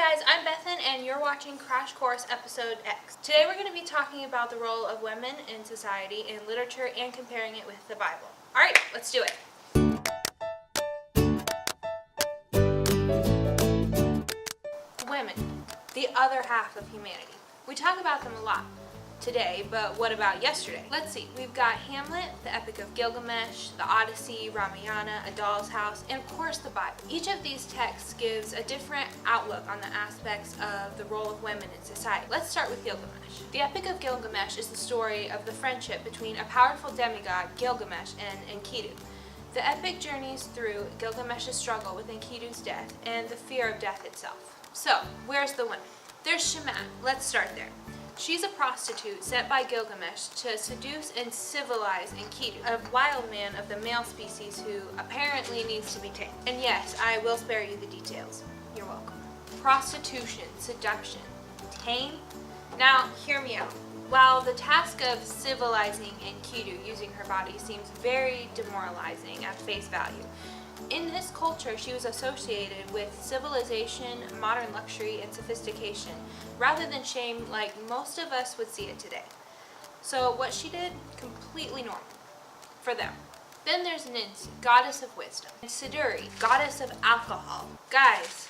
Hi guys, I'm Bethan and you're watching Crash Course Episode X. Today we're going to be talking about the role of women in society, in literature, and comparing it with the Bible. Alright, let's do it. Women, the other half of humanity. We talk about them a lot today, but what about yesterday? Let's see, we've got Hamlet, the Epic of Gilgamesh, the Odyssey, Ramayana, A Doll's House, and of course the Bible. Each of these texts gives a different outlook on the aspects of the role of women in society. Let's start with Gilgamesh. The Epic of Gilgamesh is the story of the friendship between a powerful demigod, Gilgamesh, and Enkidu. The epic journeys through Gilgamesh's struggle with Enkidu's death and the fear of death itself. So, where's the women? There's Shamat. Let's start there. She's a prostitute sent by Gilgamesh to seduce and civilize Enkidu, a wild man of the male species who apparently needs to be tamed. And yes, I will spare you the details. You're welcome. Prostitution, seduction, tame? Now, hear me out. While the task of civilizing Enkidu using her body seems very demoralizing at face value, in this culture, she was associated with civilization, modern luxury, and sophistication, rather than shame like most of us would see it today. So what she did, completely normal for them. Then there's Ninsi, goddess of wisdom, and Siduri, goddess of alcohol. Guys,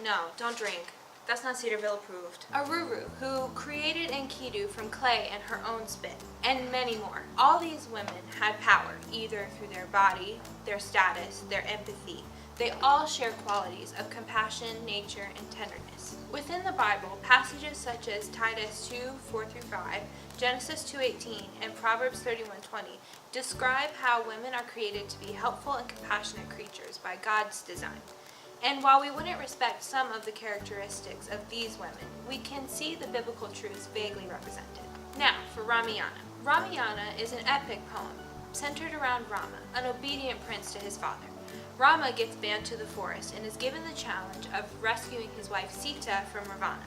no, don't drink. That's not Cedarville approved. Aruru, who created Enkidu from clay and her own spit, and many more. All these women had power, either through their body, their status, their empathy. They all share qualities of compassion, nature, and tenderness. Within the Bible, passages such as Titus 2:4-5, Genesis 2:18, and Proverbs 31:20 describe how women are created to be helpful and compassionate creatures by God's design. And while we wouldn't respect some of the characteristics of these women, we can see the biblical truths vaguely represented. Now, for Ramayana. Ramayana is an epic poem centered around Rama, an obedient prince to his father. Rama gets banned to the forest and is given the challenge of rescuing his wife Sita from Ravana.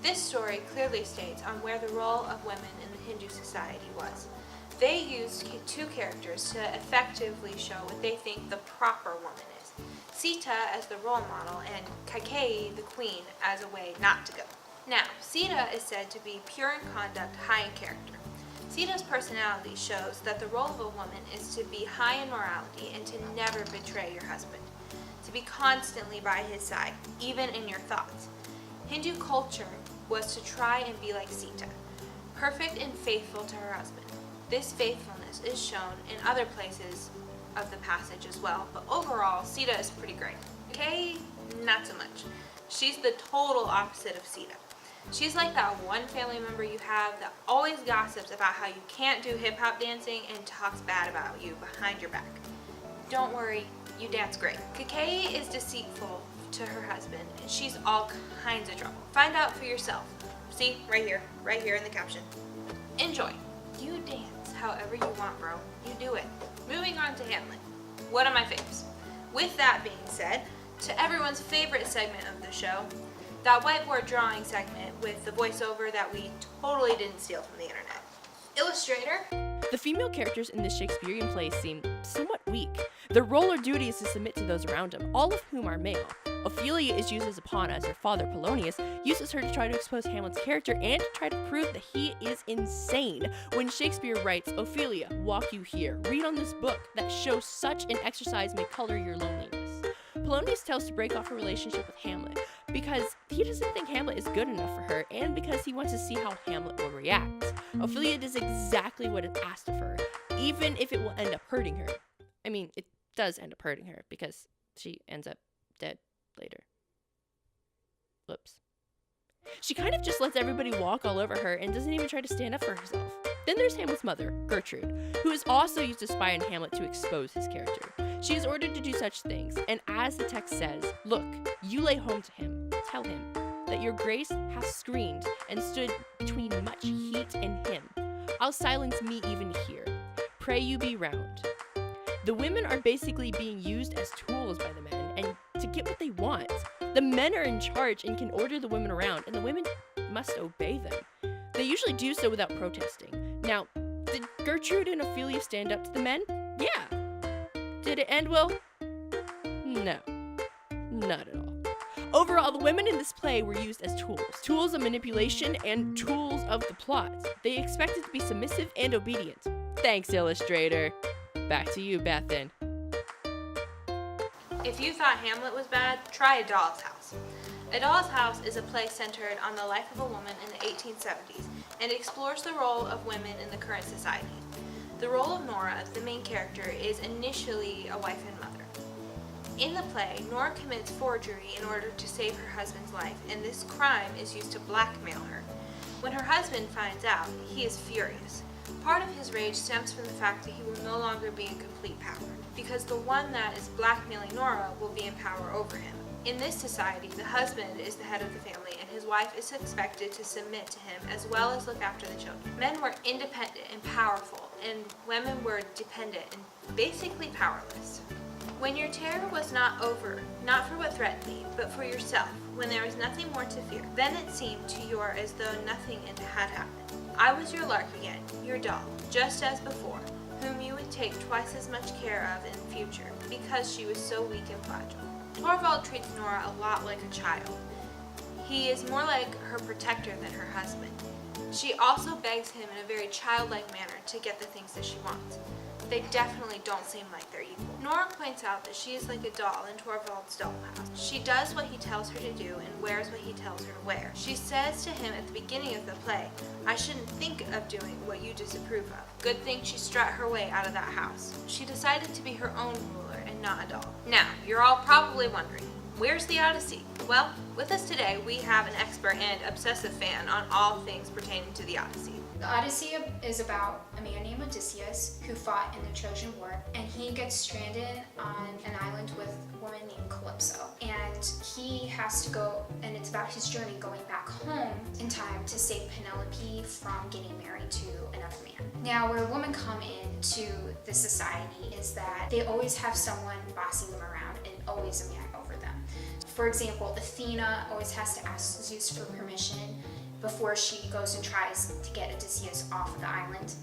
This story clearly states on where the role of women in the Hindu society was. They used two characters to effectively show what they think the proper woman is. Sita as the role model and Kaikeyi, the queen, as a way not to go. Now, Sita is said to be pure in conduct, high in character. Sita's personality shows that the role of a woman is to be high in morality and to never betray your husband, to be constantly by his side, even in your thoughts. Hindu culture was to try and be like Sita, perfect and faithful to her husband. This faithfulness is shown in other places of the passage as well, but overall, Sita is pretty great. Kaikeyi, not so much. She's the total opposite of Sita. She's like that one family member you have that always gossips about how you can't do hip-hop dancing and talks bad about you behind your back. Don't worry, you dance great. Kaikeyi is deceitful to her husband, and she's all kinds of trouble. Find out for yourself. See, right here in the caption. Enjoy. You dance however you want, bro. You do it. Moving on to Hamlet, one of my faves. With that being said, to everyone's favorite segment of the show, that whiteboard drawing segment with the voiceover that we totally didn't steal from the internet. Illustrator? The female characters in this Shakespearean play seem somewhat weak. Their role or duty is to submit to those around them, all of whom are male. Ophelia is used as a pawn as her father, Polonius, uses her to try to expose Hamlet's character and to try to prove that he is insane. When Shakespeare writes, Ophelia, walk you here, read on this book that shows such an exercise may color your loneliness. Polonius tells to break off her relationship with Hamlet because he doesn't think Hamlet is good enough for her and because he wants to see how Hamlet will react. Ophelia does exactly what is asked of her, even if it will end up hurting her. I mean, it does end up hurting her because she ends up dead later. Whoops. She kind of just lets everybody walk all over her and doesn't even try to stand up for herself. Then there's Hamlet's mother, Gertrude, who is also used to spy on Hamlet to expose his character. She is ordered to do such things, and as the text says, look, you lay home to him, tell him that your grace hath screened and stood between much heat and him. I'll silence me even here. Pray you be round. The women are basically being used as tools by the men and to get what they want. The men are in charge and can order the women around, and the women must obey them. They usually do so without protesting. Now, did Gertrude and Ophelia stand up to the men? Yeah. Did it end well? No. Not at all. Overall, the women in this play were used as tools of manipulation and tools of the plot. They expected to be submissive and obedient. Thanks, illustrator. Back to you, Bethan. If you thought Hamlet was bad, try A Doll's House. A Doll's House is a play centered on the life of a woman in the 1870s and explores the role of women in the current society. The role of Nora, the main character, is initially a wife and mother. In the play, Nora commits forgery in order to save her husband's life, and this crime is used to blackmail her. When her husband finds out, he is furious. Part of his rage stems from the fact that he will no longer be in complete power, because the one that is blackmailing Nora will be in power over him. In this society, the husband is the head of the family, and his wife is expected to submit to him as well as look after the children. Men were independent and powerful, and women were dependent and basically powerless. When your terror was not over, not for what threatened thee, but for yourself, when there was nothing more to fear, then it seemed to you as though nothing had happened. I was your lark again, your doll, just as before, whom you would take twice as much care of in future, because she was so weak and fragile. Torvald treats Nora a lot like a child. He is more like her protector than her husband. She also begs him in a very childlike manner to get the things that she wants. They definitely don't seem like they're equal. Nora points out that she is like a doll in Torvald's dollhouse. She does what he tells her to do and wears what he tells her to wear. She says to him at the beginning of the play, I shouldn't think of doing what you disapprove of. Good thing she strut her way out of that house. She decided to be her own ruler and not a doll. Now, you're all probably wondering, where's the Odyssey? Well, with us today, we have an expert and obsessive fan on all things pertaining to the Odyssey. The Odyssey is about a man named Odysseus who fought in the Trojan War, and he gets stranded on an island with a woman named Calypso. And he has to go, and it's about his journey going back home in time to save Penelope from getting married to another man. Now, where women come into the society is that they always have someone bossing them around and always a man over them. For example, Athena always has to ask Zeus for permission before she goes and tries to get Odysseus off of the island.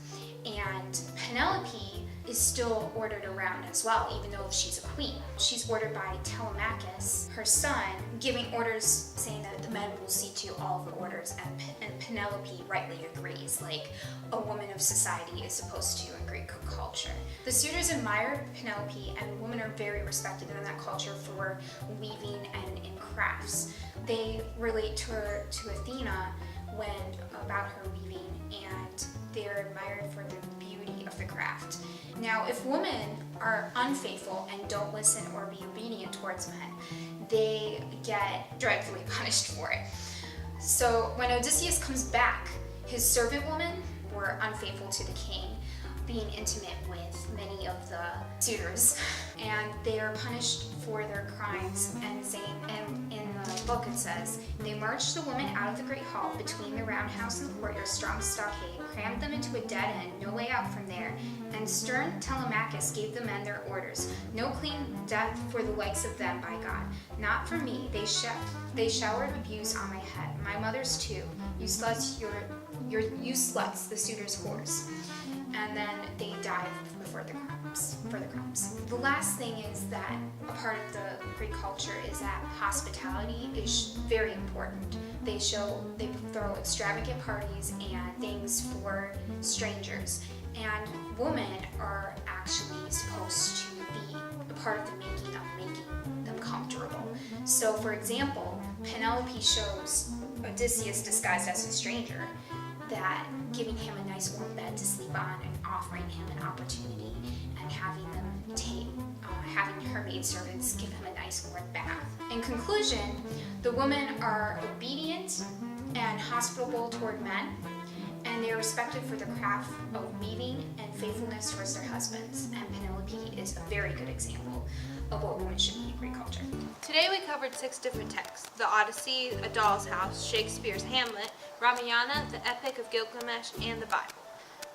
And Penelope is still ordered around as well, even though she's a queen. She's ordered by Telemachus, her son, giving orders saying that the men will see to all of the orders, and Penelope rightly agrees, like a woman of society is supposed to in Greek culture. The suitors admired Penelope, and women are very respected in that culture for weaving and in crafts. They relate to Athena about her weaving, and they're admired for the beauty of the craft. Now, if women are unfaithful and don't listen or be obedient towards men, they get dreadfully punished for it. So when Odysseus comes back, his servant women were unfaithful to the king, being intimate with many of the suitors, and they are punished for their crimes. And in the book it says, they marched the women out of the great hall between the roundhouse and the courtyard's strong stockade, crammed them into a dead end, no way out from there, and stern Telemachus gave the men their orders, no clean death for the likes of them, by God. Not for me, they showered abuse on my head, my mother's too. You sluts, you sluts, the suitors' whores. And then they die for the crimes. The last thing is that a part of the Greek culture is that hospitality is very important. They throw extravagant parties and things for strangers, and women are actually supposed to be a part of the making them comfortable. So, for example, Penelope shows Odysseus disguised as a stranger that giving him a nice warm bed to sleep on and offering him an opportunity and having her maidservants give him a nice warm bath. In conclusion, the women are obedient and hospitable toward men, and they are respected for the craft of weaving and faithfulness towards their husbands. And Penelope is a very good example of what women should be in Greek culture. Today we covered 6 different texts: the Odyssey, A Doll's House, Shakespeare's Hamlet, Ramayana, the Epic of Gilgamesh, and the Bible.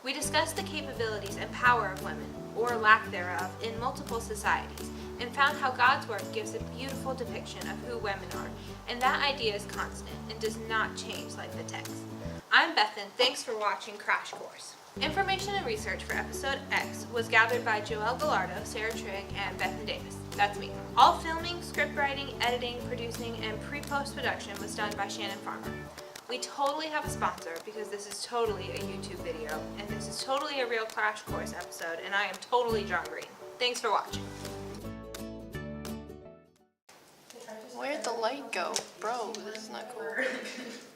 We discussed the capabilities and power of women, or lack thereof, in multiple societies, and found how God's Word gives a beautiful depiction of who women are, and that idea is constant and does not change like the text. I'm Bethan. Thanks for watching Crash Course. Information and research for episode X was gathered by Joelle Gallardo, Sarah Trigg, and Bethan Davis. That's me. All filming, script writing, editing, producing, and pre-post production was done by Shannon Farmer. We totally have a sponsor because this is totally a YouTube video, and this is totally a real Crash Course episode, and I am totally John Green. Thanks for watching. Where'd the light go? Bro, this is not cool.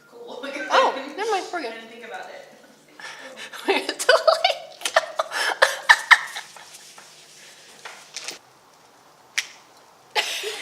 Cool. Oh, never mind, we're good. Think about it.